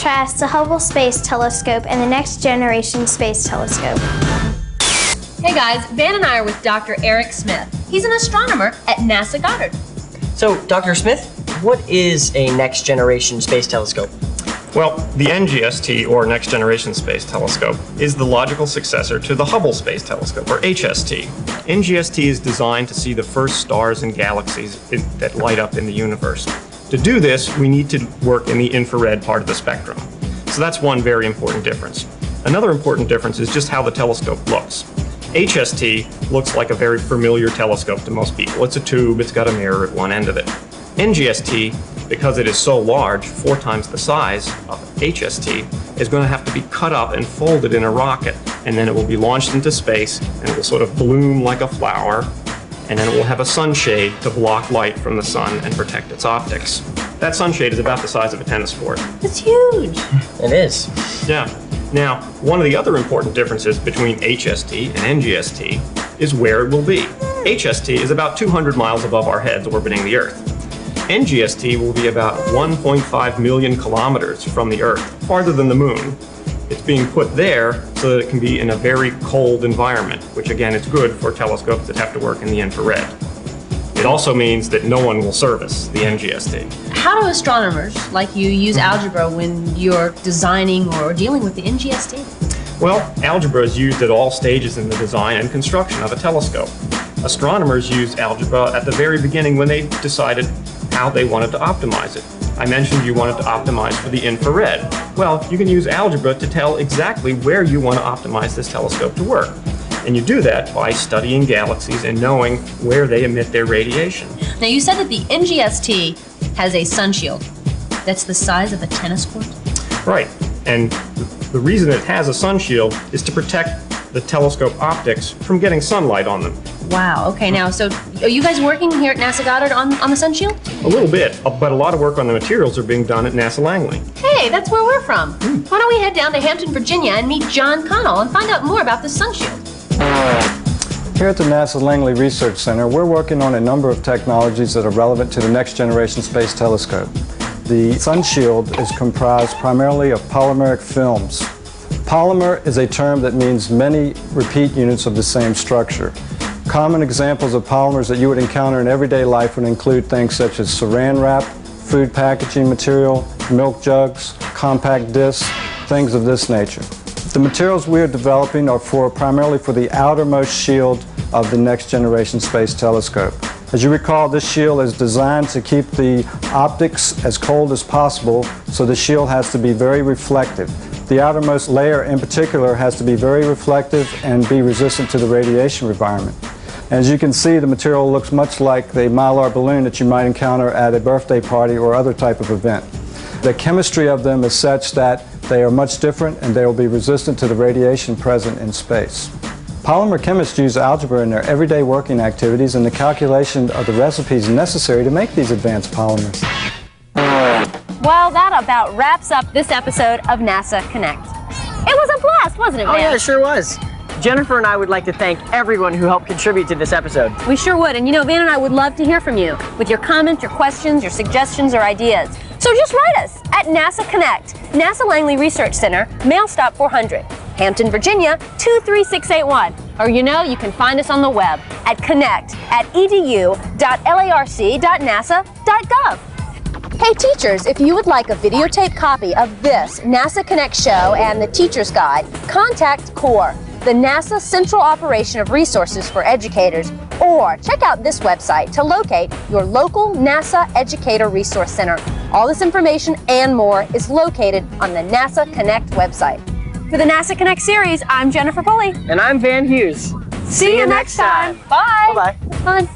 contrast the Hubble Space Telescope and the Next Generation Space Telescope. Hey guys, Van and I are with Dr. Eric Smith. He's an astronomer at NASA Goddard. So, Dr. Smith, what is a Next Generation Space Telescope? Well, the NGST, or Next Generation Space Telescope, is the logical successor to the Hubble Space Telescope, or HST. NGST is designed to see the first stars and galaxies that light up in the universe. To do this, we need to work in the infrared part of the spectrum. So that's one very important difference. Another important difference is just how the telescope looks. HST looks like a very familiar telescope to most people. It's a tube, it's got a mirror at one end of it. NGST, because it is so large, 4 times the size of HST, is going to have to be cut up and folded in a rocket, and then it will be launched into space, and it will sort of bloom like a flower, and then it will have a sunshade to block light from the sun and protect its optics. That sunshade is about the size of a tennis court. It's huge. It is. Yeah. Now, one of the other important differences between HST and NGST is where it will be. HST is about 200 miles above our heads orbiting the Earth. NGST will be about 1.5 million kilometers from the Earth, farther than the Moon. It's being put there so that it can be in a very cold environment, which again is good for telescopes that have to work in the infrared. It also means that no one will service the NGST. How do astronomers like you use algebra when you're designing or dealing with the NGST? Well, algebra is used at all stages in the design and construction of a telescope. Astronomers used algebra at the very beginning when they decided how they wanted to optimize it. I mentioned you wanted to optimize for the infrared. Well, you can use algebra to tell exactly where you want to optimize this telescope to work. And you do that by studying galaxies and knowing where they emit their radiation. Now you said that the NGST has a sun shield. That's the size of a tennis court? Right. And the reason it has a sun shield is to protect the telescope optics from getting sunlight on them. Wow, okay, now, so are you guys working here at NASA Goddard on the sun shield? A little bit, but a lot of work on the materials are being done at NASA Langley. Hey, that's where we're from. Why don't we head down to Hampton, Virginia and meet John Connell and find out more about the sun shield? Here at the NASA Langley Research Center, we're working on a number of technologies that are relevant to the Next Generation Space Telescope. The sun shield is comprised primarily of polymeric films. Polymer is a term that means many repeat units of the same structure. Common examples of polymers that you would encounter in everyday life would include things such as saran wrap, food packaging material, milk jugs, compact discs, things of this nature. The materials we are developing are primarily for the outermost shield of the Next Generation Space Telescope. As you recall, this shield is designed to keep the optics as cold as possible, so the shield has to be very reflective. The outermost layer in particular has to be very reflective and be resistant to the radiation environment. As you can see, the material looks much like the Mylar balloon that you might encounter at a birthday party or other type of event. The chemistry of them is such that they are much different and they will be resistant to the radiation present in space. Polymer chemists use algebra in their everyday working activities and the calculation of the recipes necessary to make these advanced polymers. Well, that about wraps up this episode of NASA Connect. It was a blast, wasn't it, Van? Oh yeah, it sure was. Jennifer and I would like to thank everyone who helped contribute to this episode. We sure would, and you know, Van and I would love to hear from you with your comments, your questions, your suggestions, or ideas. So just write us at NASA Connect, NASA Langley Research Center, Mail Stop 400, Hampton, Virginia 23681. Or you know, you can find us on the web at connect@edu.larc.nasa.gov. Hey teachers, if you would like a videotape copy of this NASA Connect show and the Teacher's Guide, contact CORE, the NASA Central Operation of Resources for Educators, or check out this website to locate your local NASA Educator Resource Center. All this information and more is located on the NASA Connect website. For the NASA Connect series, I'm Jennifer Pulley. And I'm Van Hughes. See you next time. Bye. Bye-bye. Fun.